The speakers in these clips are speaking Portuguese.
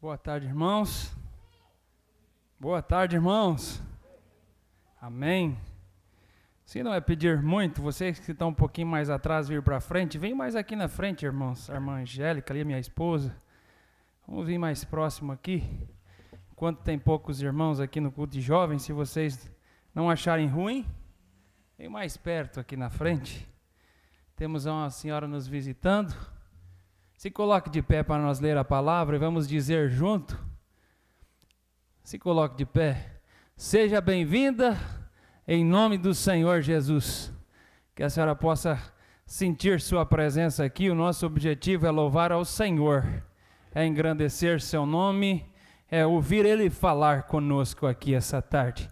Boa tarde, irmãos. Boa tarde, irmãos. Amém. Se não é pedir muito, vocês que estão um pouquinho mais atrás, vir para frente, vem mais aqui na frente, irmãos. A irmã Angélica, ali, minha esposa. Vamos vir mais próximo aqui. Enquanto tem poucos irmãos aqui no culto de jovens, se vocês não acharem ruim, vem mais perto aqui na frente. Temos uma senhora nos visitando. Se coloque de pé para nós ler a palavra e vamos dizer junto. Se coloque de pé. Seja bem-vinda em nome do Senhor Jesus. Que a senhora possa sentir sua presença aqui. O nosso objetivo é louvar ao Senhor, é engrandecer seu nome, é ouvir Ele falar conosco aqui essa tarde.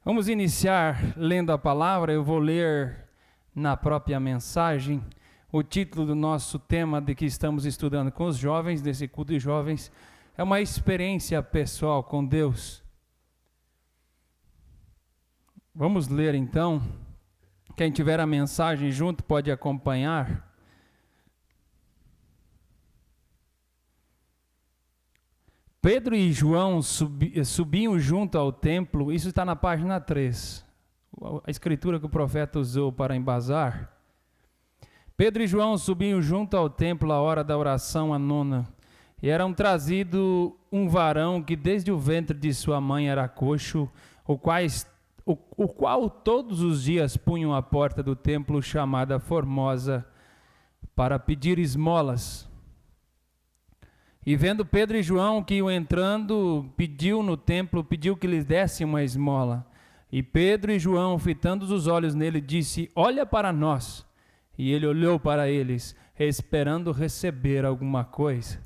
Vamos iniciar lendo a palavra. Eu vou ler na própria mensagem. O título do nosso tema de que estamos estudando com os jovens, desse culto de jovens, é uma experiência pessoal com Deus. Vamos ler então. Quem tiver a mensagem junto pode acompanhar. Pedro e João subiam junto ao templo, isso está na página 3, a escritura que o profeta usou para embasar. Pedro e João subiam junto ao templo à hora da oração a nona, e eram trazido um varão que desde o ventre de sua mãe era coxo, o qual todos os dias punham à porta do templo chamada Formosa, para pedir esmolas. E vendo Pedro e João que iam entrando, pediu no templo, pediu que lhes desse uma esmola. E Pedro e João, fitando os olhos nele, disse: olha para nós. E ele olhou para eles, esperando receber alguma coisa.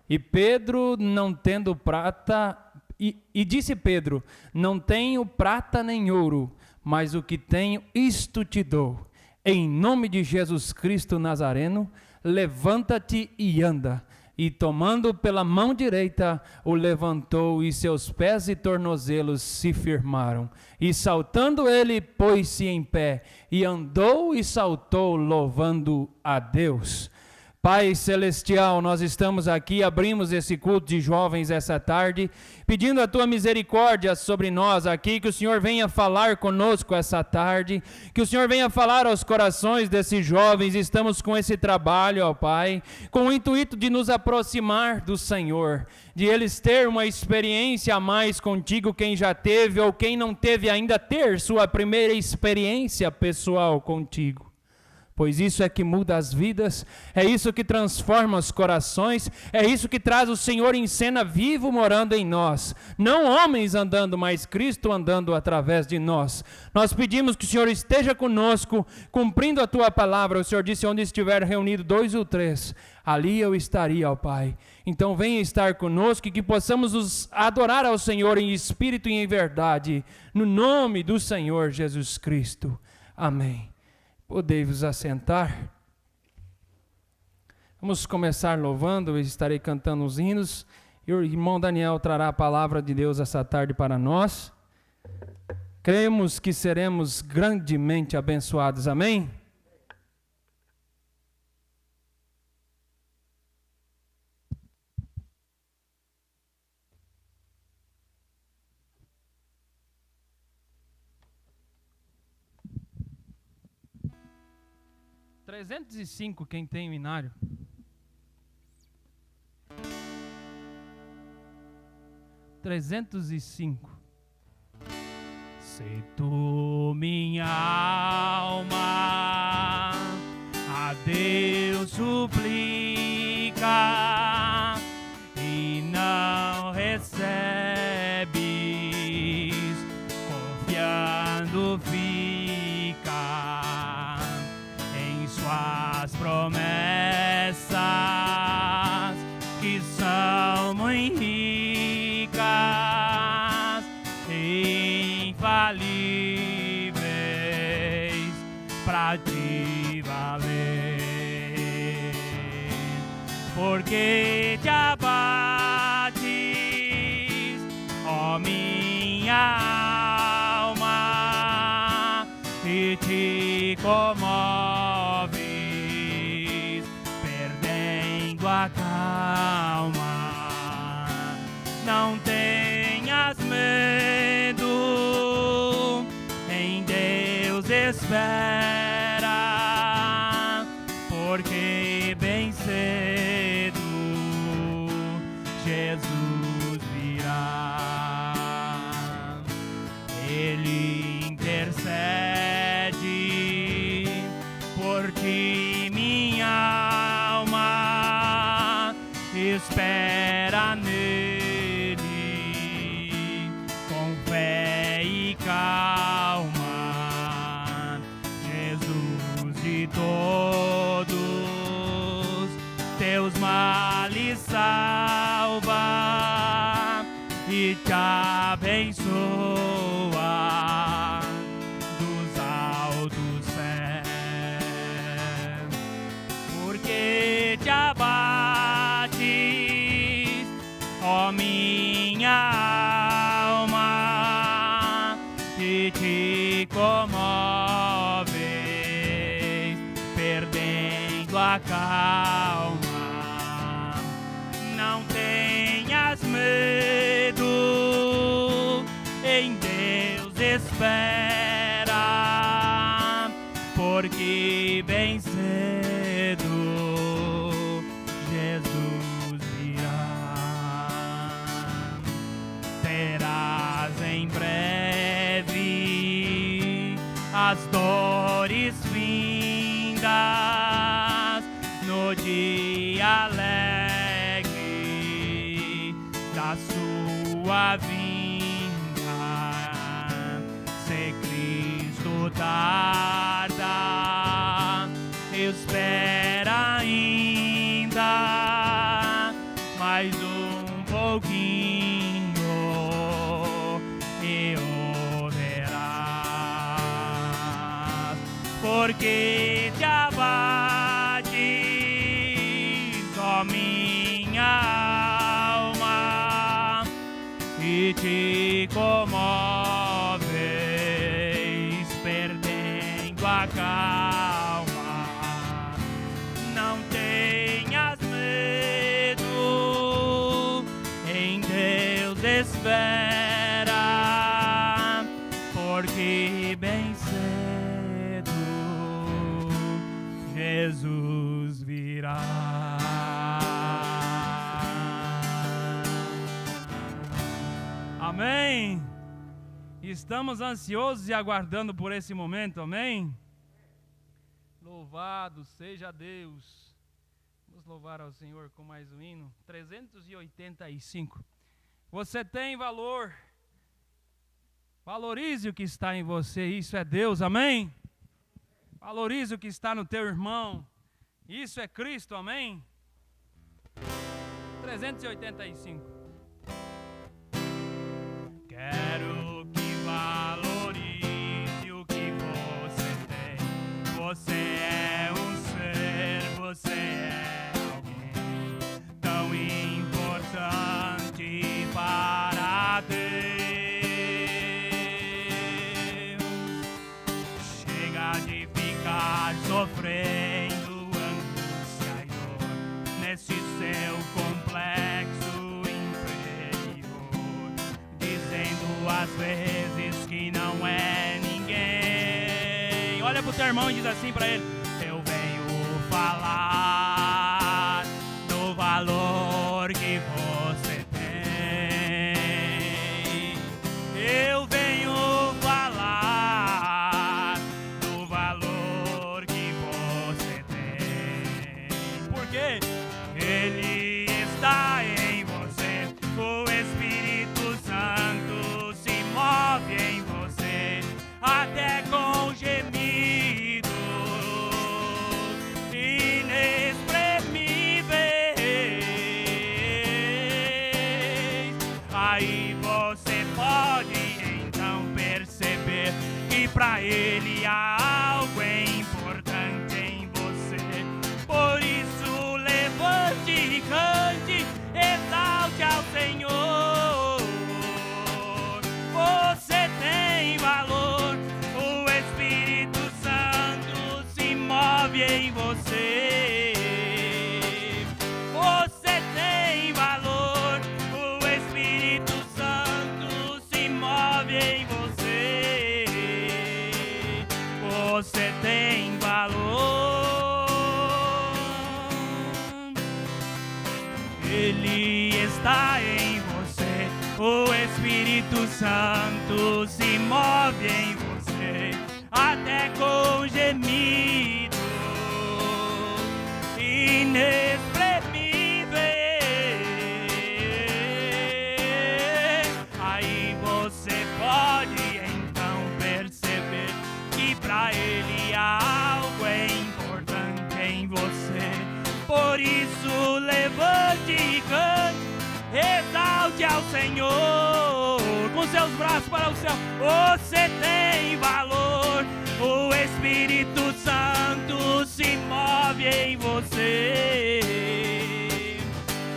E Pedro, não tendo prata, e disse Pedro: não tenho prata nem ouro, mas o que tenho, isto te dou. Em nome de Jesus Cristo Nazareno, levanta-te e anda. E tomando pela mão direita, o levantou, e seus pés e tornozelos se firmaram. E saltando ele, pôs-se em pé, e andou e saltou, louvando a Deus. Pai Celestial, nós estamos aqui, abrimos esse culto de jovens essa tarde, pedindo a Tua misericórdia sobre nós aqui, que o Senhor venha falar conosco essa tarde, que o Senhor venha falar aos corações desses jovens. Estamos com esse trabalho, ó Pai, com o intuito de nos aproximar do Senhor, de eles ter uma experiência a mais contigo, quem já teve ou quem não teve ainda, ter sua primeira experiência pessoal contigo. Pois isso é que muda as vidas, é isso que transforma os corações, é isso que traz o Senhor em cena vivo morando em nós. Não homens andando, mas Cristo andando através de nós. Nós pedimos que o Senhor esteja conosco, cumprindo a Tua palavra. O Senhor disse: onde estiver reunido 2 ou 3, ali eu estaria, ó Pai. Então venha estar conosco e que possamos nos adorar ao Senhor em espírito e em verdade, no nome do Senhor Jesus Cristo. Amém. Podei-vos assentar. Vamos começar louvando, eu estarei cantando os hinos, e o irmão Daniel trará a palavra de Deus essa tarde para nós. Cremos que seremos grandemente abençoados, amém? (305) quem tem o inário. (305) Se tu, minha alma, a Deus suplica e não recebes, confiando fica em suas promessas, que são muito ricas, infalíveis, pra te valer. Porque te abates, ó minha alma, e te comoves, perdendo a calma. espera, porque bem cedo Jesus virá. Ele intercede por ti, minha alma, espera nele com fé e calma. Jesus de todos teus males salva e te abençoa dos altos céus. Porque te abates, ó minha alma, e te comoves, perdendo a calma. Não tenhas medo, em Deus espera, porque bem cedo Jesus virá. Terás em breve as dores findas no dia alegre da sua vinda. Se Cristo tarda, espera ainda mais um pouquinho e o verás. Porque te abates, ó minha alma, e te comoves, perdendo a calma. Não tenhas medo, em Deus espera, porque bem cedo Jesus virá. Amém? Estamos ansiosos e aguardando por esse momento, amém? Louvado seja Deus. Vamos louvar ao Senhor com mais um hino. 385. Você tem valor. Valorize o que está em você, isso é Deus, amém? Valorize o que está no teu irmão, isso é Cristo, amém? 385. Quero que valorize o que você tem. Você é um ser, você é alguém tão importante para Deus. Chega de ficar sofrendo angústia e dor nesse seu complexo inferior, dizendo às vezes que não é ninguém. Olha pro teu irmão e diz assim pra ele: eu venho falar do valor que você tem. Eu venho falar do valor que você tem. Por quê? Ele está em você, o Espírito Santo se move em você, até com gemidos inexprimíveis. Aí você pode então perceber que pra Ele há algo importante em você. Por isso levante e cante, exalte ao Senhor. Você tem valor, o Espírito Santo se move em você. Você tem valor, o Espírito Santo se move em você. está em você. O Espírito Santo se move em você, até com gemido inexprimível. Aí você pode então perceber que pra Ele há algo importante em você. Por isso levante e cante, exalte ao Senhor com seus braços para o céu. Você tem valor, o Espírito Santo se move em você.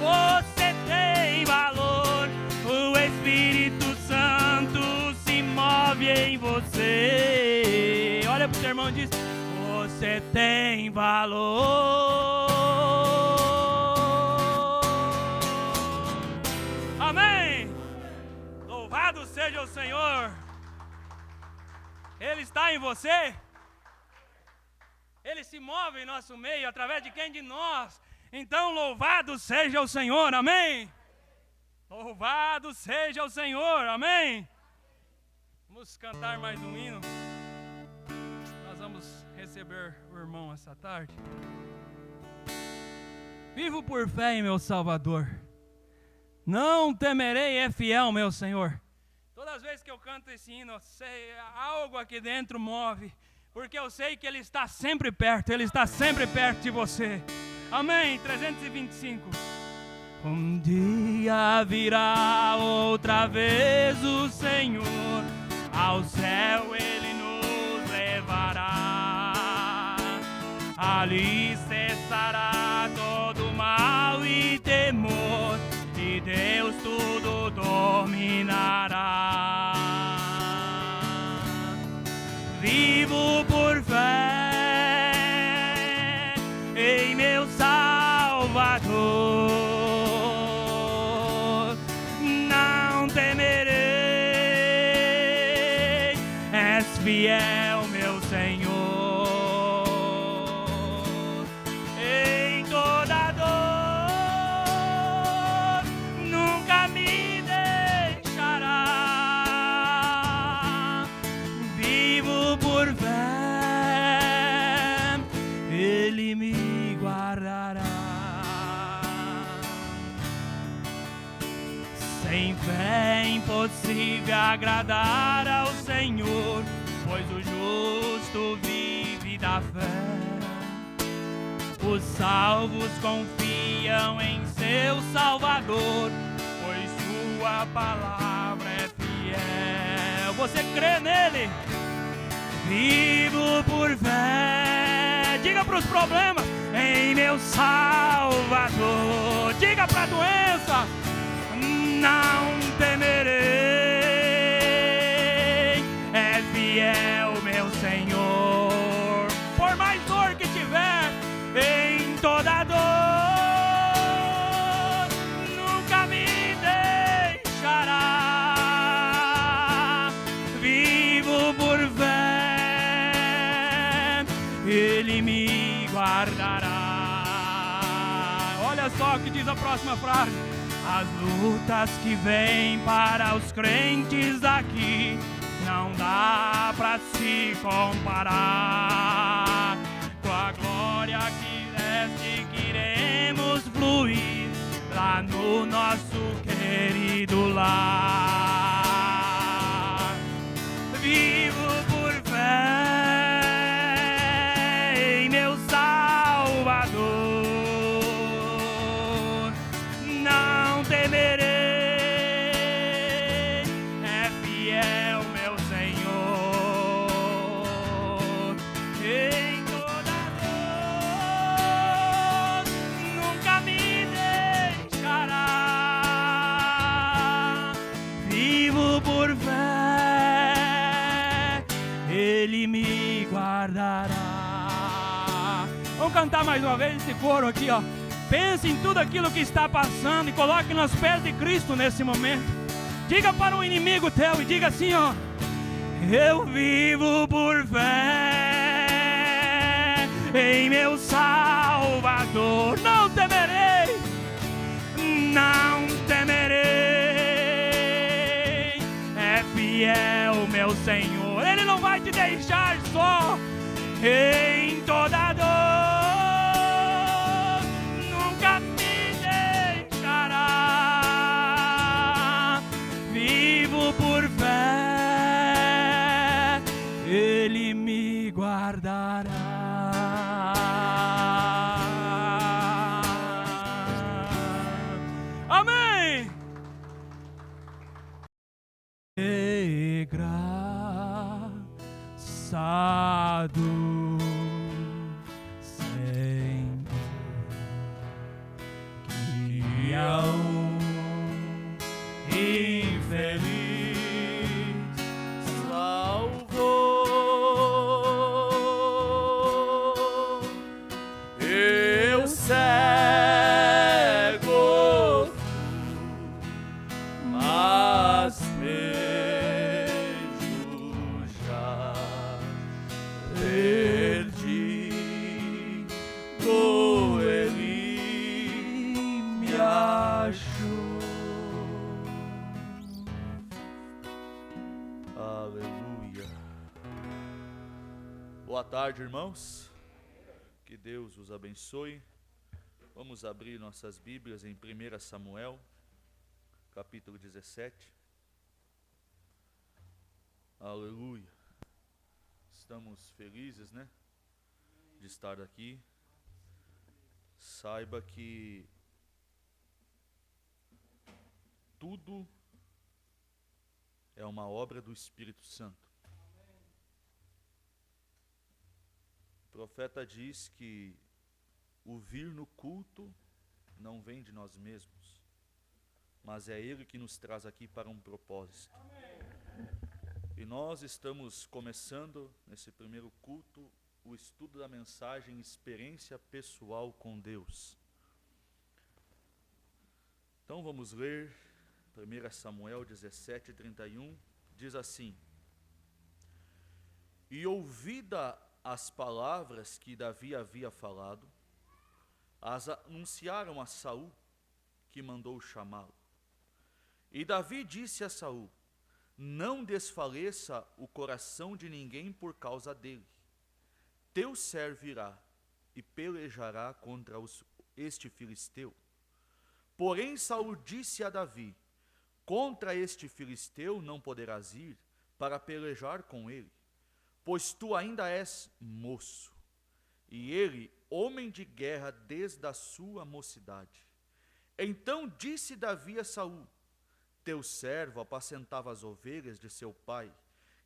Você tem valor, o Espírito Santo se move em você. Olha pro seu irmão e diz: você tem valor. Amém. Louvado seja o Senhor. Ele está em você. Ele se move em nosso meio, através de quem? De nós. Então louvado seja o Senhor, amém? Louvado seja o Senhor, amém? Vamos cantar mais um hino. Nós vamos receber o irmão essa tarde. Vivo por fé em meu Salvador, não temerei, é fiel meu Senhor. Todas as vezes que eu canto esse hino, eu sei, algo aqui dentro move, porque eu sei que Ele está sempre perto, Ele está sempre perto de você. Amém. 325. Um dia virá outra vez o Senhor, ao céu Ele nos levará. Ali cessará todo mal e temor, e Deus tudo dominará. Vivo por fé em meu Salvador, não temerei, és fiel meu Senhor. Em toda dor nunca me deixará. Vivo por fé, Ele me guardará. Sem fé é impossível agradar ao Senhor, pois o justo vive da fé. Os salvos confiam em seu Salvador, pois sua palavra é fiel. Você crê nele? Vivo por fé. Diga para os problemas: em meu Salvador. Diga para a doença: não temerei, é fiel meu Senhor. Por mais dor que tiver, em toda dor nunca me deixará. Vivo por fé, Ele me guardará. Olha só o que diz a próxima frase: as lutas que vêm para os crentes aqui não dá pra se comparar com a glória que desce, que iremos fluir lá no nosso querido lar. Vivo por fé em meu Salvador, não temerei, é fiel meu Senhor. Em toda dor nunca me deixará. Vivo por fé, Ele me guardará. Vamos cantar mais uma vez esse coro aqui, ó. Pense em tudo aquilo que está passando e coloque nos pés de Cristo nesse momento. Diga para o inimigo teu e diga assim, ó: eu vivo por fé em meu Salvador, não temerei, não temerei. deixar só em toda dor. Nunca me deixará. Vivo por fé, Ele me guardará. Amém. Engraçado Senhor, que ao infeliz salvou. Eu cego, mas vejo já. Perdido Ele me achou. Aleluia. Boa tarde, irmãos. Que Deus os abençoe. Vamos abrir nossas Bíblias em 1 Samuel, capítulo 17. Aleluia. Estamos felizes, né, de estar aqui. Saiba que tudo é uma obra do Espírito Santo. O profeta diz que o vir no culto não vem de nós mesmos, mas é Ele que nos traz aqui para um propósito. E nós estamos começando, nesse primeiro culto, o estudo da mensagem Experiência Pessoal com Deus. Então vamos ler 1 Samuel 17:31, diz assim: E ouvida as palavras que Davi havia falado, as anunciaram a Saul, que mandou chamá-lo. E Davi disse a Saul: Não desfaleça o coração de ninguém por causa dele. Teu servo irá e pelejará contra este filisteu. Porém Saul disse a Davi: Contra este filisteu não poderás ir para pelejar com ele, pois tu ainda és moço, e ele homem de guerra desde a sua mocidade. Então disse Davi a Saul: Teu servo apacentava as ovelhas de seu pai,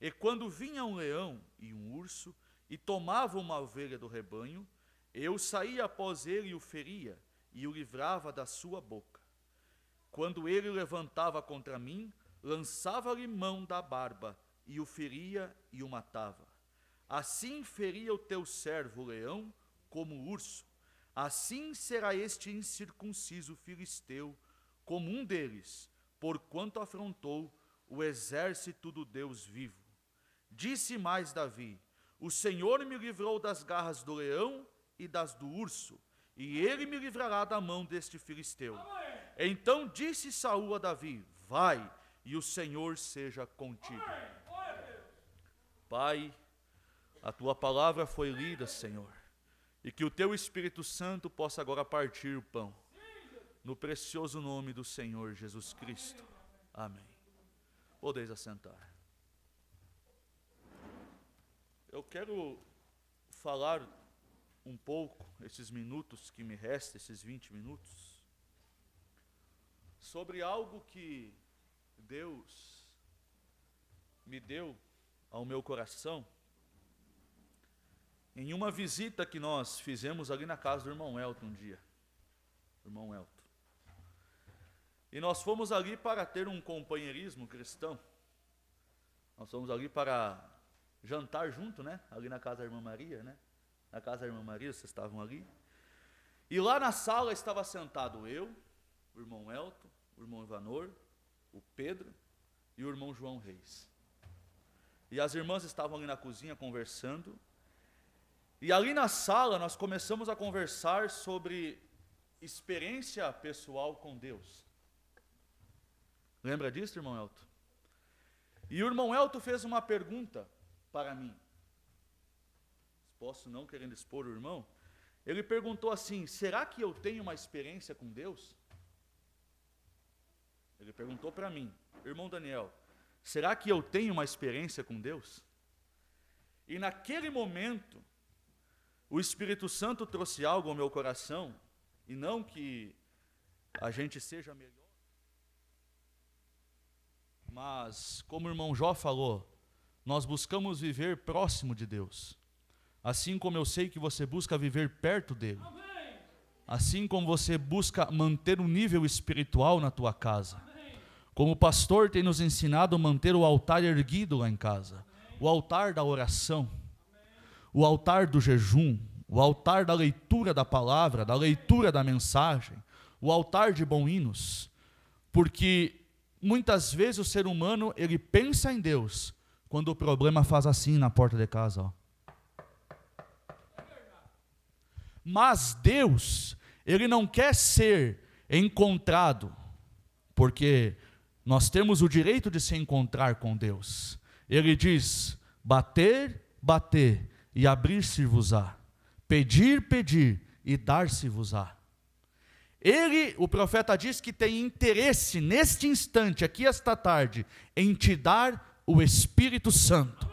e quando vinha um leão e um urso, e tomava uma ovelha do rebanho, eu saía após ele e o feria, e o livrava da sua boca. Quando ele levantava contra mim, lançava-lhe mão da barba, e o feria e o matava. Assim feria o teu servo o leão como o urso, assim será este incircunciso filisteu como um deles, porquanto afrontou o exército do Deus vivo. Disse mais Davi: O Senhor me livrou das garras do leão e das do urso, e ele me livrará da mão deste filisteu. Amém. Então disse Saul a Davi: Vai, e o Senhor seja contigo. Pai, a tua palavra foi lida, Senhor, e que o teu Espírito Santo possa agora partir o pão, no precioso nome do Senhor Jesus Cristo. Amém. Podeis assentar. Eu quero falar um pouco, esses minutos que me restam, esses 20 minutos, sobre algo que Deus me deu ao meu coração em uma visita que nós fizemos ali na casa do irmão Elton um dia. Irmão Elton. E nós fomos ali para ter um companheirismo cristão. Nós fomos ali para jantar junto, né? Ali na casa da irmã Maria, né? Na casa da irmã Maria, vocês estavam ali. E lá na sala estava sentado eu, o irmão Elton, o irmão Ivanor, o Pedro e o irmão João Reis. E as irmãs estavam ali na cozinha conversando. E ali na sala nós começamos a conversar sobre experiência pessoal com Deus. Lembra disso, irmão Elton? E o irmão Elton fez uma pergunta para mim. posso não querendo expor o irmão, ele perguntou assim: será que eu tenho uma experiência com Deus? Ele perguntou para mim: irmão Daniel, será que eu tenho uma experiência com Deus? E naquele momento, o Espírito Santo trouxe algo ao meu coração, e não que a gente seja melhor, mas, como o irmão Jó falou, nós buscamos viver próximo de Deus. Assim como eu sei que você busca viver perto dele. Assim como você busca manter um nível espiritual na tua casa. Como o pastor tem nos ensinado a manter o altar erguido lá em casa. O altar da oração. O altar do jejum. O altar da leitura da palavra, da leitura da mensagem. O altar de bons hinos. Porque muitas vezes o ser humano, ele pensa em Deus quando o problema faz assim na porta de casa, ó. Mas Deus, ele não quer ser encontrado, porque nós temos o direito de se encontrar com Deus. Ele diz: bater, bater, e abrir-se-vos-á. Pedir, pedir, e dar-se-vos-á. Ele, o profeta diz que tem interesse neste instante, aqui esta tarde, em te dar o Espírito Santo.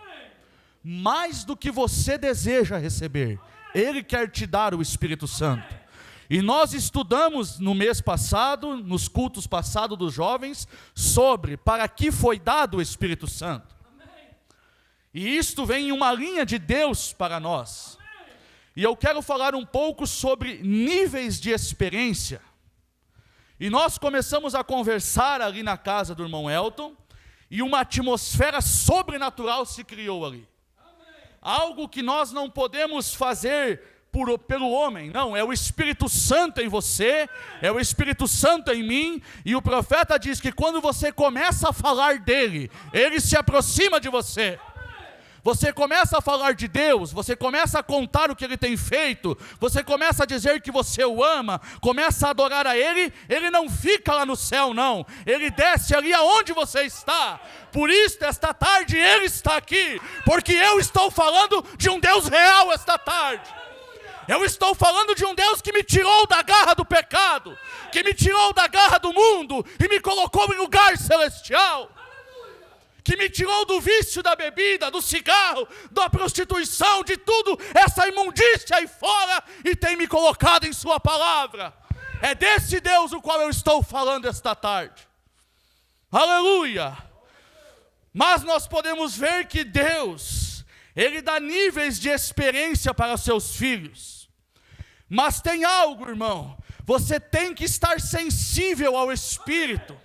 Mais do que você deseja receber, Ele quer te dar o Espírito Santo. E nós estudamos no mês passado, nos cultos passados dos jovens, sobre para que foi dado o Espírito Santo. E isto vem em uma linha de Deus para nós. E eu quero falar um pouco sobre níveis de experiência. E nós começamos a conversar ali na casa do irmão Elton, e uma atmosfera sobrenatural se criou ali. Algo que nós não podemos fazer pelo homem, não, é o Espírito Santo em você, é o Espírito Santo em mim, e o profeta diz que quando você começa a falar dele, ele se aproxima de você. Você começa a falar de Deus, você começa a contar o que Ele tem feito, você começa a dizer que você o ama, começa a adorar a Ele, Ele não fica lá no céu não, Ele desce ali aonde você está. Por isso, esta tarde, Ele está aqui, porque eu estou falando de um Deus real esta tarde. Eu estou falando de um Deus que me tirou da garra do pecado, que me tirou da garra do mundo e me colocou em lugar celestial. Que me tirou do vício da bebida, do cigarro, da prostituição, de tudo, essa imundícia aí fora, e tem me colocado em sua palavra. É desse Deus o qual eu estou falando esta tarde. Aleluia! Mas nós podemos ver que Deus, Ele dá níveis de experiência para seus filhos. Mas tem algo, irmão, você tem que estar sensível ao Espírito,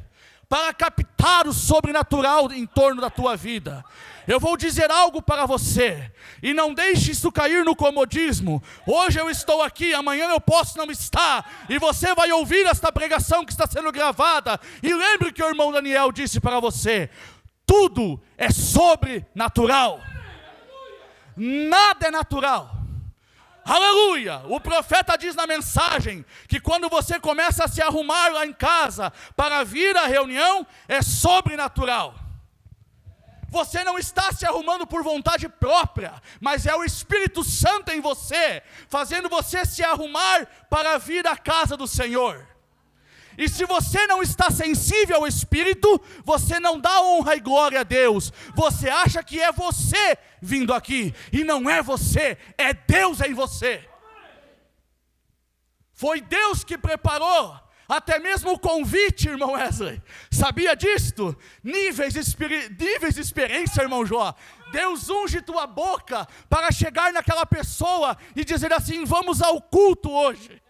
para captar o sobrenatural em torno da tua vida. Eu vou dizer algo para você, e não deixe isso cair no comodismo. Hoje eu estou aqui, amanhã eu posso não estar, e você vai ouvir esta pregação que está sendo gravada, e lembre que o irmão Daniel disse para você: tudo é sobrenatural, nada é natural. Aleluia! O profeta diz na mensagem que quando você começa a se arrumar lá em casa para vir à reunião, é sobrenatural. Você não está se arrumando por vontade própria, mas é o Espírito Santo em você, fazendo você se arrumar para vir à casa do Senhor. E se você não está sensível ao Espírito, você não dá honra e glória a Deus. Você acha que é você vindo aqui, e não é você, é Deus em você. Foi Deus que preparou até mesmo o convite, irmão Wesley. Sabia disto? Níveis de experiência, irmão Jó. Deus unge tua boca para chegar naquela pessoa e dizer assim: vamos ao culto hoje.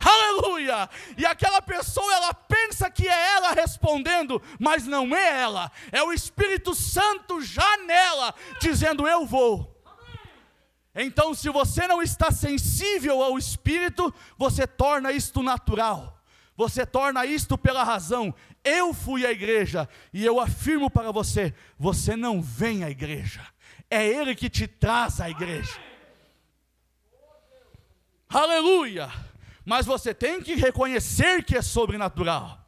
Aleluia! E aquela pessoa, ela pensa que é ela respondendo, mas não é ela, é o Espírito Santo já nela, dizendo: eu vou. Então, se você não está sensível ao Espírito, você torna isto natural, você torna isto pela razão. Eu fui à igreja, e eu afirmo para você, você não vem à igreja, é Ele que te traz à igreja. Aleluia! Mas você tem que reconhecer que é sobrenatural.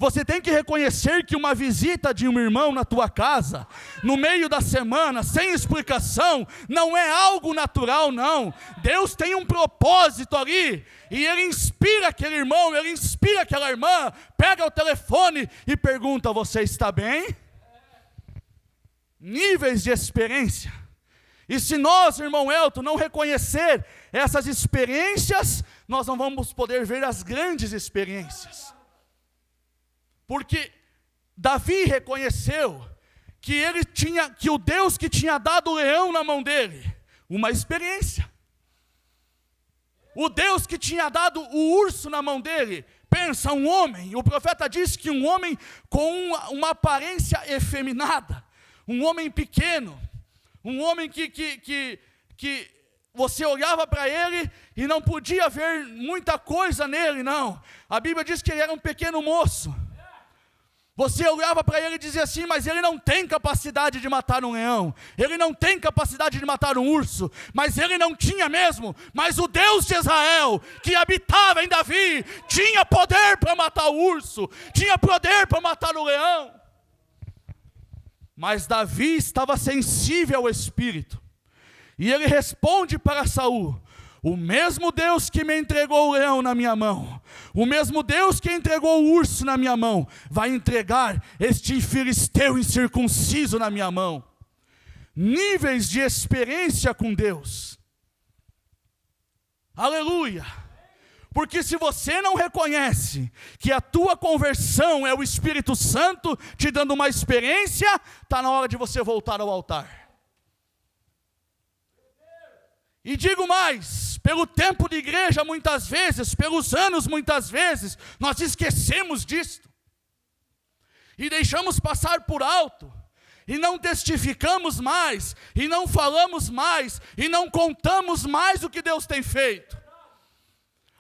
Você tem que reconhecer que uma visita de um irmão na tua casa, no meio da semana, sem explicação, não é algo natural, não. Deus tem um propósito ali, e Ele inspira aquele irmão, Ele inspira aquela irmã, pega o telefone e pergunta: você está bem? Níveis de experiência. E se nós, irmão Elton, não reconhecer essas experiências, nós não vamos poder ver as grandes experiências. Porque Davi reconheceu que que o Deus que tinha dado o leão na mão dele, uma experiência. O Deus que tinha dado o urso na mão dele, pensa, um homem, o profeta diz que um homem com uma aparência efeminada, um homem pequeno, um homem que você olhava para ele e não podia ver muita coisa nele, não. A Bíblia diz que ele era um pequeno moço. Você olhava para ele e dizia assim: mas ele não tem capacidade de matar um leão, ele não tem capacidade de matar um urso, mas ele não tinha mesmo. Mas o Deus de Israel, que habitava em Davi, tinha poder para matar o urso, tinha poder para matar o leão. Mas Davi estava sensível ao Espírito, e ele responde para Saul: o mesmo Deus que me entregou o leão na minha mão, o mesmo Deus que entregou o urso na minha mão, vai entregar este filisteu incircunciso na minha mão. Níveis de experiência com Deus. Aleluia! Porque se você não reconhece que a tua conversão é o Espírito Santo te dando uma experiência, está na hora de você voltar ao altar. E digo mais, pelo tempo de igreja muitas vezes, pelos anos muitas vezes, nós esquecemos disto. E deixamos passar por alto, e não testificamos mais, e não falamos mais, e não contamos mais o que Deus tem feito.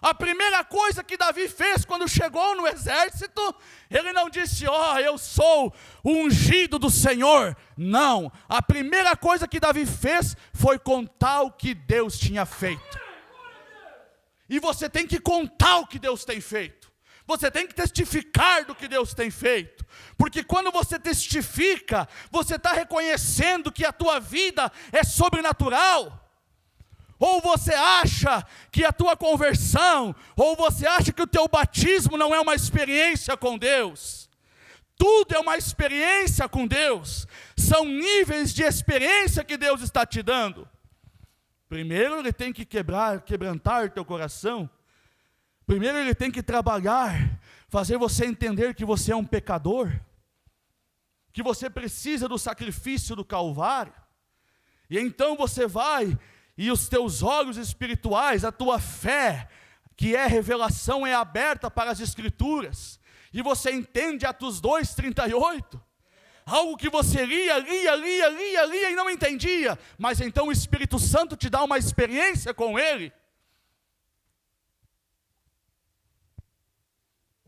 A primeira coisa que Davi fez quando chegou no exército, ele não disse: eu sou o ungido do Senhor. Não, a primeira coisa que Davi fez foi contar o que Deus tinha feito. E você tem que contar o que Deus tem feito. Você tem que testificar do que Deus tem feito. Porque quando você testifica, você está reconhecendo que a tua vida é sobrenatural. Ou você acha que a tua conversão, ou você acha que o teu batismo não é uma experiência com Deus. Tudo é uma experiência com Deus. São níveis de experiência que Deus está te dando. Primeiro Ele tem que quebrantar teu coração. Primeiro Ele tem que trabalhar, fazer você entender que você é um pecador, que você precisa do sacrifício do Calvário. E então você vai, e os teus olhos espirituais, a tua fé, que é revelação, é aberta para as Escrituras. E você entende Atos 2:38. Algo que você lia e não entendia. Mas então o Espírito Santo te dá uma experiência com Ele.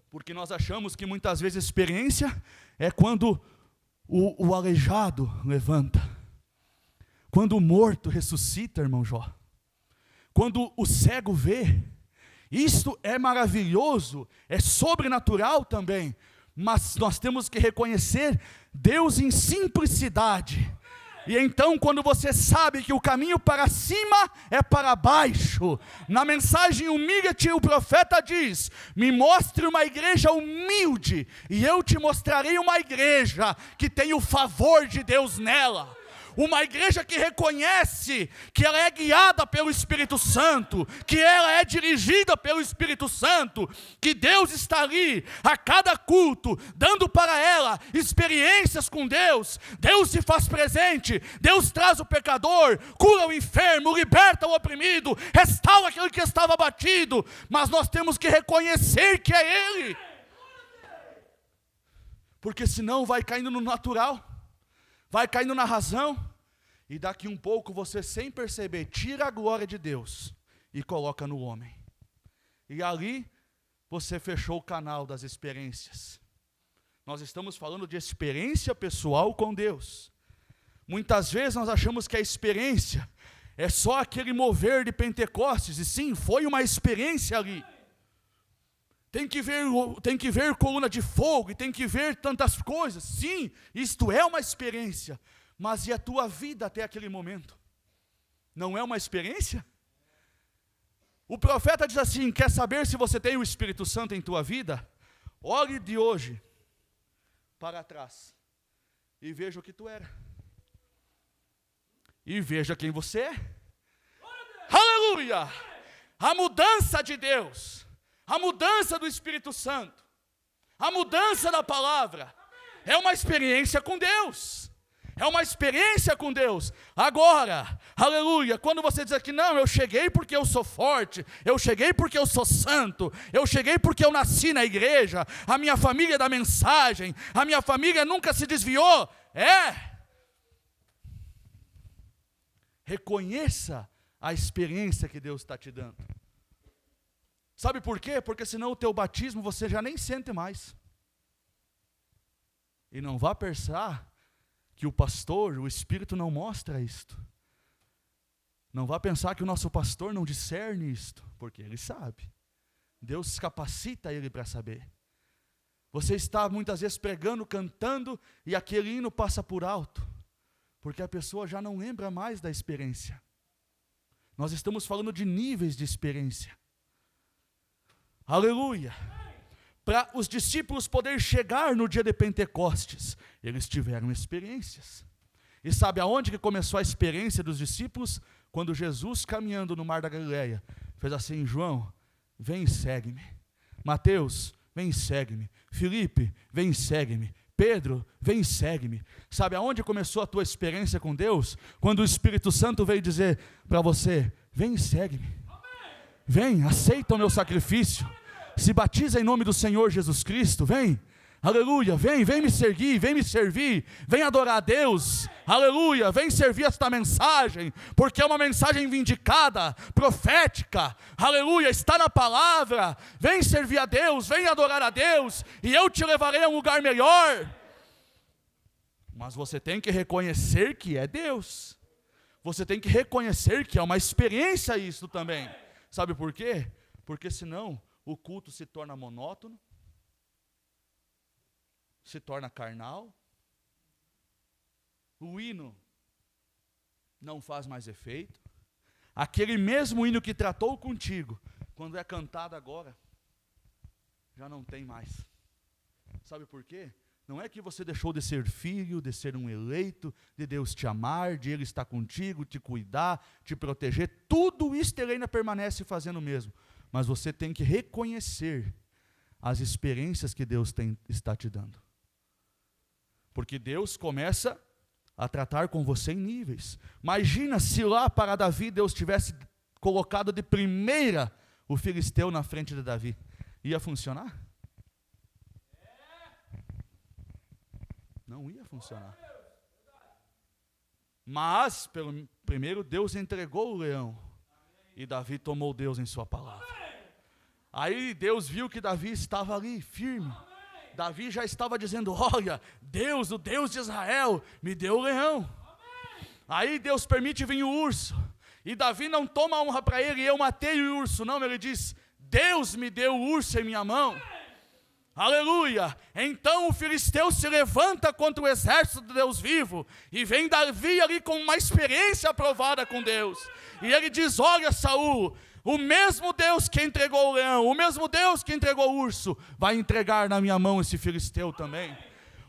Porque nós achamos que muitas vezes experiência é quando o aleijado levanta. Quando o morto ressuscita, irmão Jó. Quando o cego vê. Isto é maravilhoso, é sobrenatural também. Mas nós temos que reconhecer Deus em simplicidade. E então quando você sabe que o caminho para cima é para baixo. Na mensagem Humilha-te, o profeta diz: me mostre uma igreja humilde, e eu te mostrarei uma igreja que tem o favor de Deus nela. Uma igreja que reconhece que ela é guiada pelo Espírito Santo, que ela é dirigida pelo Espírito Santo, que Deus está ali a cada culto, dando para ela experiências com Deus. Deus se faz presente, Deus traz o pecador, cura o enfermo, liberta o oprimido, restaura aquele que estava abatido, mas nós temos que reconhecer que é Ele, porque senão vai caindo no natural, vai caindo na razão, e daqui um pouco você, sem perceber, tira a glória de Deus e coloca no homem. E ali você fechou o canal das experiências. Nós estamos falando de experiência pessoal com Deus. Muitas vezes nós achamos que a experiência é só aquele mover de Pentecostes, e sim, foi uma experiência ali. tem que ver coluna de fogo, e tem que ver tantas coisas. Sim, isto é uma experiência, mas e a tua vida até aquele momento? Não é uma experiência? O profeta diz assim: quer saber se você tem o Espírito Santo em tua vida? Olhe de hoje para trás e veja o que tu era, e veja quem você é. Aleluia! A mudança de Deus, a mudança do Espírito Santo, a mudança da palavra, é uma experiência com Deus. É uma experiência com Deus. Agora, aleluia, quando você diz aqui, não, eu cheguei porque eu sou forte, eu cheguei porque eu sou santo, eu cheguei porque eu nasci na igreja, a minha família é da mensagem, a minha família nunca se desviou. Reconheça a experiência que Deus está te dando. Sabe por quê? Porque senão o teu batismo você já nem sente mais. E não vá pensar que o pastor, o Espírito não mostra isto. Não vá pensar que o nosso pastor não discerne isto, porque ele sabe. Deus capacita ele para saber. Você está muitas vezes pregando, cantando, e aquele hino passa por alto, porque a pessoa já não lembra mais da experiência. Nós estamos falando de níveis de experiência. Aleluia! Para os discípulos poderem chegar no dia de Pentecostes, eles tiveram experiências. E sabe aonde que começou a experiência dos discípulos? Quando Jesus, caminhando no mar da Galileia, fez assim: João, vem e segue-me. Mateus, vem e segue-me. Filipe, vem e segue-me. Pedro, vem e segue-me. Sabe aonde começou a tua experiência com Deus? Quando o Espírito Santo veio dizer para você: vem e segue-me. Vem, aceita o meu sacrifício. Se batiza em nome do Senhor Jesus Cristo, vem, aleluia, vem me servir, vem adorar a Deus, aleluia, vem servir esta mensagem, porque é uma mensagem vindicada, profética, aleluia, está na palavra. Vem servir a Deus, vem adorar a Deus, e eu te levarei a um lugar melhor. Mas você tem que reconhecer que é Deus, você tem que reconhecer que é uma experiência isso também. Sabe por quê? Porque senão o culto se torna monótono, se torna carnal, o hino não faz mais efeito, aquele mesmo hino que tratou contigo, quando é cantado agora, já não tem mais. Sabe por quê? Não é que você deixou de ser filho, de ser um eleito, de Deus te amar, de Ele estar contigo, te cuidar, te proteger, tudo isso Ele ainda permanece fazendo o mesmo. Mas você tem que reconhecer as experiências que Deus está te dando. Porque Deus começa a tratar com você em níveis. Imagina se lá para Davi Deus tivesse colocado de primeira o filisteu na frente de Davi. Ia funcionar? Não ia funcionar. Mas, primeiro Deus entregou o leão. E Davi tomou Deus em sua palavra. Aí Deus viu que Davi estava ali, firme. Davi já estava dizendo: olha, Deus, o Deus de Israel, me deu o leão. Aí Deus permite vir o urso. E Davi não toma a honra para ele: eu matei o urso. Não, ele diz: Deus me deu o urso em minha mão. Aleluia! Então o filisteu se levanta contra o exército de Deus vivo, e vem Davi ali com uma experiência aprovada com Deus, e ele diz: olha, Saul, o mesmo Deus que entregou o leão, o mesmo Deus que entregou o urso, vai entregar na minha mão esse filisteu também.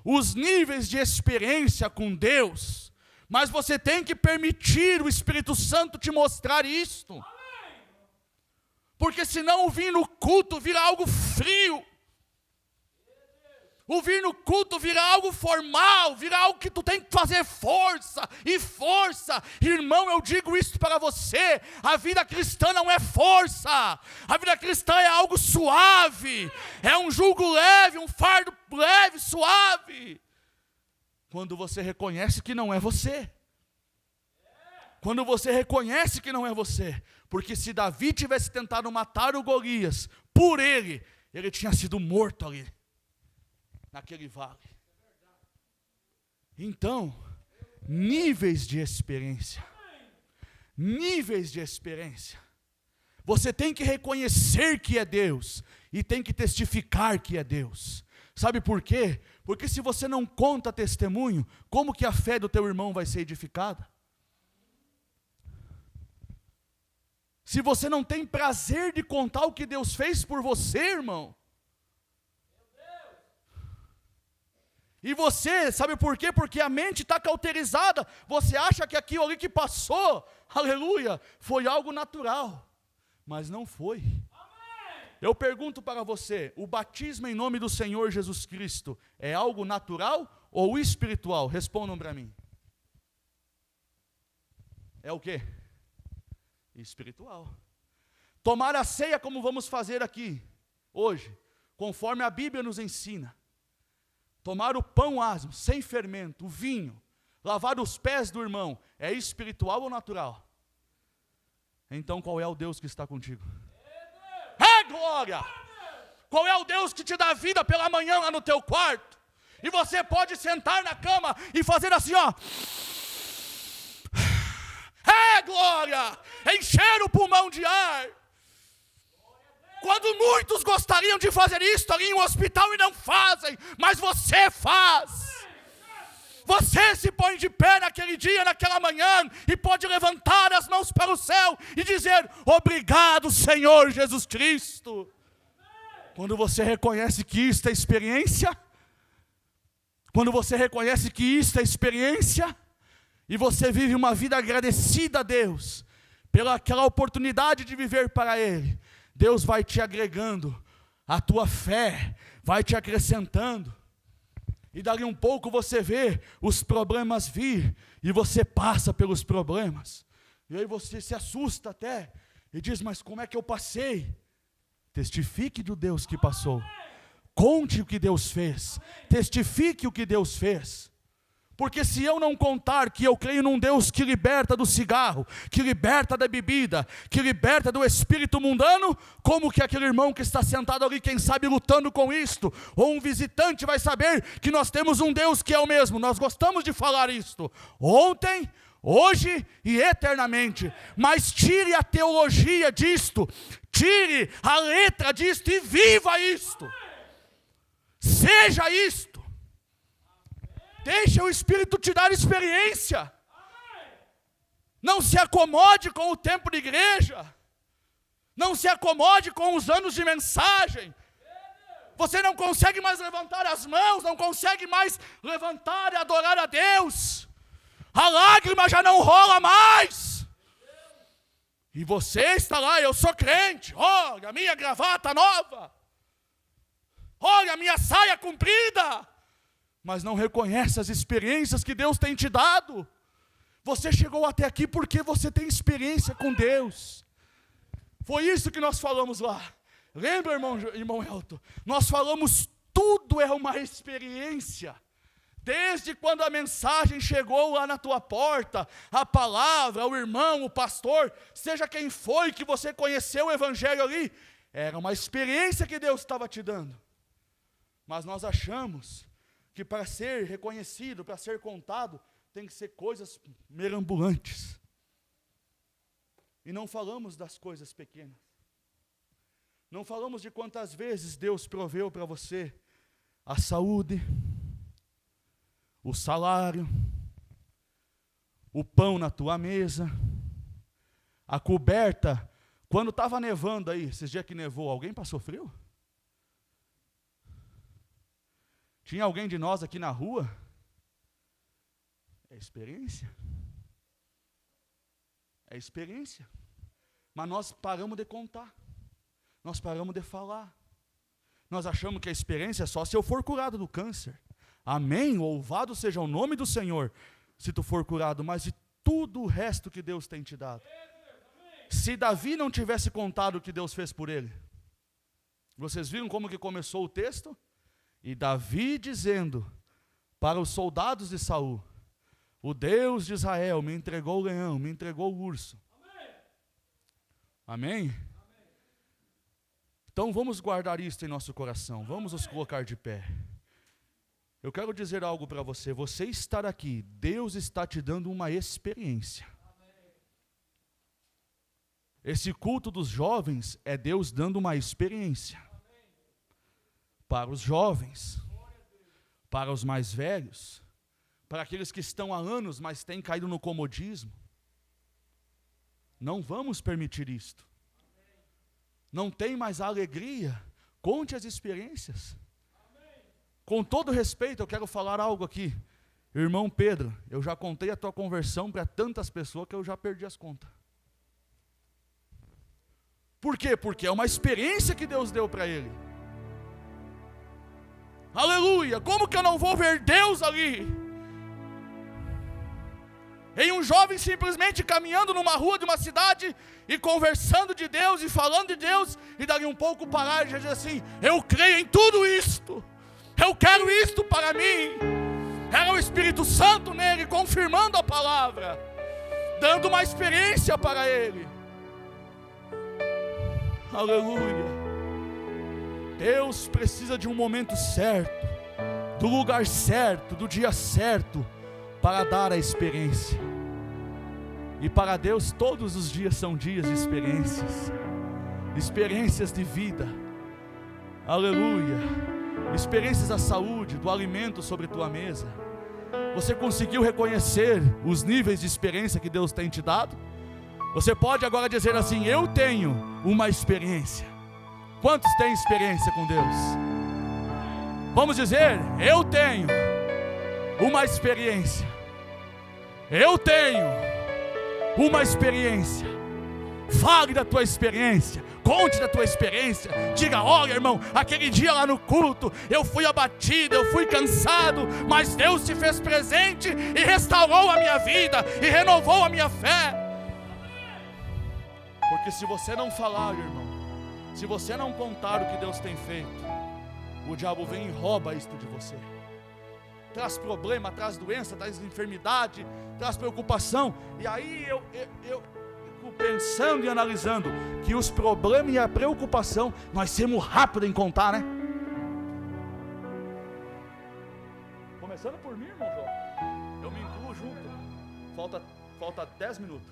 Os níveis de experiência com Deus, mas você tem que permitir o Espírito Santo te mostrar isto, porque senão o vir no culto vira algo frio. O vir no culto vira algo formal, vira algo que tu tem que fazer força e força. Irmão, eu digo isso para você: a vida cristã não é força, a vida cristã é algo suave, é um jugo leve, um fardo leve, suave. Quando você reconhece que não é você, quando você reconhece que não é você, porque se Davi tivesse tentado matar o Golias, por ele tinha sido morto ali, naquele vale. Então, níveis de experiência. Níveis de experiência. Você tem que reconhecer que é Deus e tem que testificar que é Deus. Sabe por quê? Porque se você não conta testemunho, como que a fé do teu irmão vai ser edificada? Se você não tem prazer de contar o que Deus fez por você, irmão. E você, sabe por quê? Porque a mente está cauterizada. Você acha que aquilo ali que passou, aleluia, foi algo natural. Mas não foi. Eu pergunto para você, o batismo em nome do Senhor Jesus Cristo é algo natural ou espiritual? Respondam para mim. É o quê? Espiritual. Tomar a ceia como vamos fazer aqui, hoje, conforme a Bíblia nos ensina. Tomar o pão asmo, sem fermento, o vinho, lavar os pés do irmão, é espiritual ou natural? Então qual é o Deus que está contigo? É glória! Qual é o Deus que te dá vida pela manhã lá no teu quarto? E você pode sentar na cama e fazer assim, ó. É glória! Encher o pulmão de ar. Quando muitos gostariam de fazer isso ali em um hospital e não fazem, mas você faz. Você se põe de pé naquele dia, naquela manhã, e pode levantar as mãos para o céu e dizer, obrigado, Senhor Jesus Cristo. Quando você reconhece que isto é experiência, e você vive uma vida agradecida a Deus, pela aquela oportunidade de viver para Ele, Deus vai te agregando, a tua fé vai te acrescentando, e dali um pouco você vê os problemas vir, e você passa pelos problemas, e aí você se assusta até, e diz, mas como é que eu passei? Testifique do Deus que passou, conte o que Deus fez, testifique o que Deus fez. Porque se eu não contar que eu creio num Deus que liberta do cigarro, que liberta da bebida, que liberta do espírito mundano, como que aquele irmão que está sentado ali, quem sabe lutando com isto, ou um visitante vai saber que nós temos um Deus que é o mesmo? Nós gostamos de falar isto, ontem, hoje e eternamente, mas tire a teologia disto, tire a letra disto e viva isto, seja isto. Deixa o Espírito te dar experiência. Não se acomode com o tempo de igreja. Não se acomode com os anos de mensagem. Você não consegue mais levantar as mãos, não consegue mais levantar e adorar a Deus. A lágrima já não rola mais. E você está lá, eu sou crente. Olha a minha gravata nova. Olha a minha saia comprida. Mas não reconhece as experiências que Deus tem te dado. Você chegou até aqui porque você tem experiência com Deus. Foi isso que nós falamos lá. Lembra, irmão Elton? Nós falamos, tudo é uma experiência. Desde quando a mensagem chegou lá na tua porta, a palavra, o irmão, o pastor, seja quem foi que você conheceu o evangelho ali, era uma experiência que Deus estava te dando. Mas nós achamos que para ser reconhecido, para ser contado, tem que ser coisas merambulantes. E não falamos das coisas pequenas. Não falamos de quantas vezes Deus proveu para você a saúde, o salário, o pão na tua mesa, a coberta. Quando estava nevando aí, esses dias que nevou, alguém passou frio? Tinha alguém de nós aqui na rua? É experiência. É experiência. Mas nós paramos de contar. Nós paramos de falar. Nós achamos que a experiência é só se eu for curado do câncer. Amém? Louvado seja o nome do Senhor, se tu for curado. Mas de tudo o resto que Deus tem te dado. Se Davi não tivesse contado o que Deus fez por ele. Vocês viram como que começou o texto? E Davi dizendo para os soldados de Saul, o Deus de Israel me entregou o leão, me entregou o urso. Amém? Amém? Então vamos guardar isso em nosso coração, vamos nos colocar de pé. Eu quero dizer algo para você, você estar aqui, Deus está te dando uma experiência. Esse culto dos jovens é Deus dando uma experiência para os jovens, para os mais velhos, para aqueles que estão há anos, mas têm caído no comodismo. Não vamos permitir isto. Não tem mais a alegria. Conte as experiências. Com todo respeito, eu quero falar algo aqui. Irmão Pedro, eu já contei a tua conversão para tantas pessoas que eu já perdi as contas. Por quê? Porque é uma experiência que Deus deu para ele. Aleluia! Como que eu não vou ver Deus ali? Em um jovem simplesmente caminhando numa rua de uma cidade e conversando de Deus e falando de Deus, e dali um pouco parar e dizer assim: eu creio em tudo isto, eu quero isto para mim. Era o Espírito Santo nele confirmando a palavra, dando uma experiência para ele. Aleluia. Deus precisa de um momento certo, do lugar certo, do dia certo, para dar a experiência. E para Deus todos os dias são dias de experiências, experiências de vida. Aleluia. Experiências da saúde, do alimento sobre tua mesa. Você conseguiu reconhecer os níveis de experiência que Deus tem te dado? Você pode agora dizer assim: eu tenho uma experiência. Quantos têm experiência com Deus? Vamos dizer: eu tenho uma experiência. Eu tenho uma experiência. Fale da tua experiência, conte da tua experiência. Diga: olha, irmão, aquele dia lá no culto eu fui abatido, eu fui cansado, mas Deus se fez presente e restaurou a minha vida e renovou a minha fé. Porque se você não falar, irmão, se você não contar o que Deus tem feito, o diabo vem e rouba isto de você. Traz problema, traz doença, traz enfermidade, traz preocupação. E aí eu fico pensando e analisando que os problemas e a preocupação nós somos rápidos em contar, né? Começando por mim, irmão João. Eu me incluo junto. Falta 10 minutos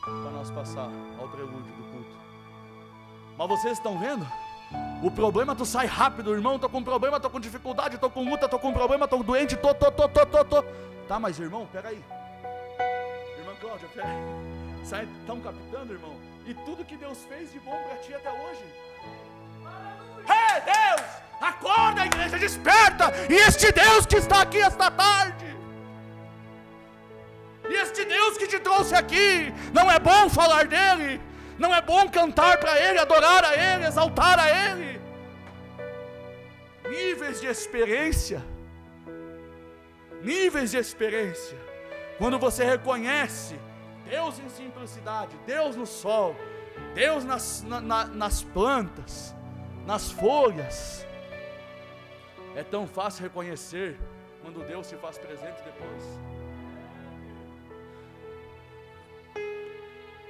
para nós passar ao prelúdio do culto. Mas vocês estão vendo? O problema tu sai rápido, irmão. Tô com problema, tô com dificuldade, tô com luta, tô com problema, tô doente, tô. Tá, mas irmão, pega aí. Irmã Cláudia, pega aí. Sai, estão captando, irmão? E tudo que Deus fez de bom para ti até hoje. Ei, Deus! Acorda, igreja, desperta! E este Deus que está aqui esta tarde, e este Deus que te trouxe aqui, não é bom falar dele? Não é bom cantar para ele, adorar a ele, exaltar a ele? Níveis de experiência. Níveis de experiência. Quando você reconhece Deus em simplicidade, Deus no sol, Deus nas plantas, nas folhas. É tão fácil reconhecer quando Deus se faz presente depois.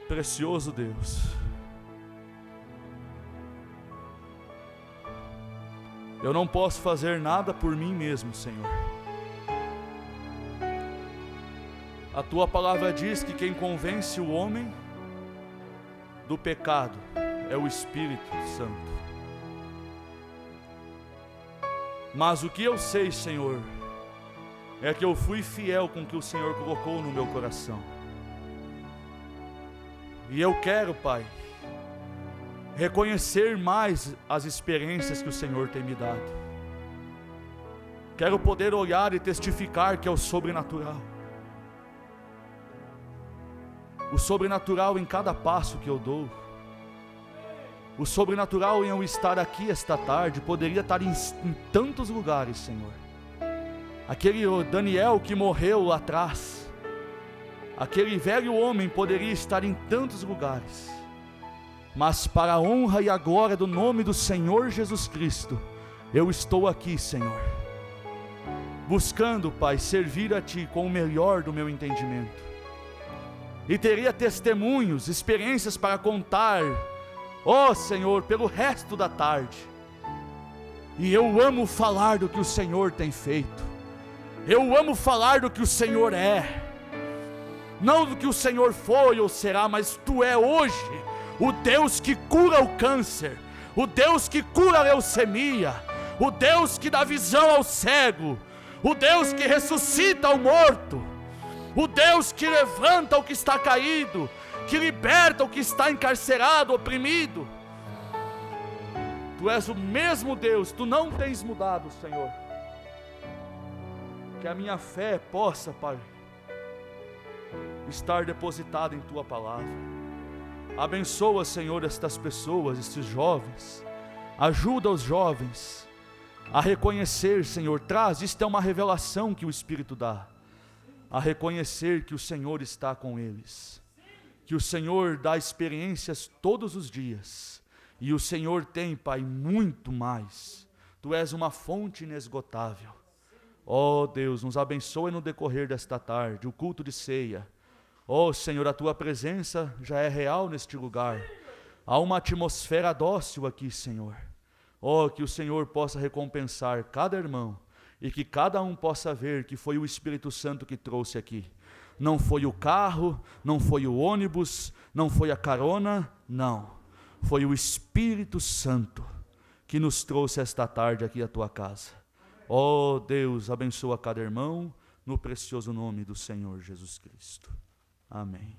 Precioso Deus, eu não posso fazer nada por mim mesmo, Senhor. A tua palavra diz que quem convence o homem do pecado é o Espírito Santo. Mas o que eu sei, Senhor, é que eu fui fiel com o que o Senhor colocou no meu coração. E eu quero, Pai, reconhecer mais as experiências que o Senhor tem me dado. Quero poder olhar e testificar que é o sobrenatural. O sobrenatural em cada passo que eu dou. O sobrenatural em eu estar aqui esta tarde. Poderia estar em tantos lugares, Senhor. Aquele Daniel que morreu lá atrás, aquele velho homem poderia estar em tantos lugares, mas para a honra e a glória do nome do Senhor Jesus Cristo, eu estou aqui, Senhor, buscando, Pai, servir a Ti com o melhor do meu entendimento. E teria testemunhos, experiências para contar, ó Senhor, pelo resto da tarde. E eu amo falar do que o Senhor tem feito. Eu amo falar do que o Senhor é. não do que o Senhor foi ou será, mas Tu é hoje o Deus que cura o câncer, o Deus que cura a leucemia, o Deus que dá visão ao cego, o Deus que ressuscita o morto, o Deus que levanta o que está caído, que liberta o que está encarcerado, oprimido. Tu és o mesmo Deus, Tu não tens mudado, Senhor. Que a minha fé possa, Pai, estar depositada em Tua palavra. Abençoa, Senhor, estas pessoas, estes jovens. Ajuda os jovens a reconhecer, Senhor, isto é uma revelação que o Espírito dá, a reconhecer que o Senhor está com eles, que o Senhor dá experiências todos os dias, e o Senhor tem, Pai, muito mais. Tu és uma fonte inesgotável. Ó Deus, nos abençoe no decorrer desta tarde, o culto de ceia. Ó Senhor, a Tua presença já é real neste lugar. Há uma atmosfera dócil aqui, Senhor. Ó, que o Senhor possa recompensar cada irmão e que cada um possa ver que foi o Espírito Santo que trouxe aqui. Não foi o carro, não foi o ônibus, não foi a carona, não. Foi o Espírito Santo que nos trouxe esta tarde aqui à Tua casa. Ó Deus, abençoa cada irmão no precioso nome do Senhor Jesus Cristo. Amém.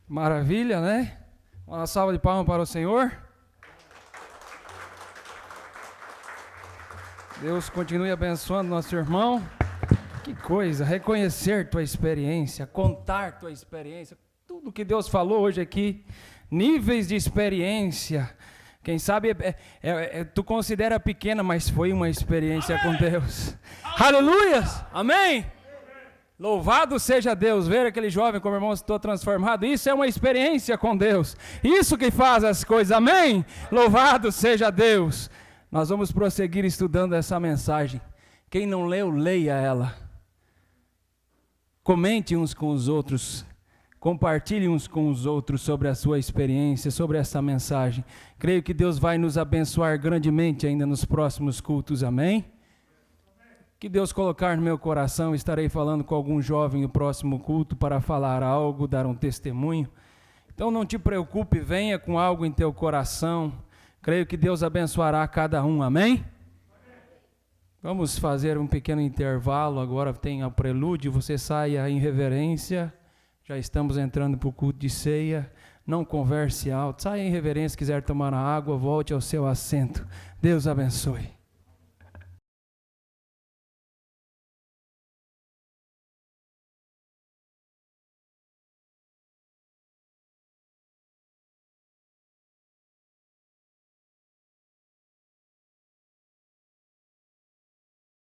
Maravilha, né? Uma salva de palmas para o Senhor. Deus continue abençoando nosso irmão. Que coisa, reconhecer tua experiência, contar tua experiência, tudo que Deus falou hoje aqui, níveis de experiência. Quem sabe tu considera pequena, mas foi uma experiência com Deus. Aleluias! Amém! Louvado seja Deus, ver aquele jovem como irmão estou transformado, isso é uma experiência com Deus, isso que faz as coisas, amém? Louvado seja Deus. Nós vamos prosseguir estudando essa mensagem. Quem não leu, leia ela. Comente uns com os outros, compartilhe uns com os outros sobre a sua experiência, sobre essa mensagem. Creio que Deus vai nos abençoar grandemente ainda nos próximos cultos, amém? Que Deus colocar no meu coração, estarei falando com algum jovem no próximo culto para falar algo, dar um testemunho. Então não te preocupe, venha com algo em teu coração. Creio que Deus abençoará cada um, amém? Vamos fazer um pequeno intervalo, agora tem a prelúdio, você saia em reverência. Já estamos entrando para o culto de ceia. Não converse alto, saia em reverência, quiser tomar a água, volte ao seu assento. Deus abençoe.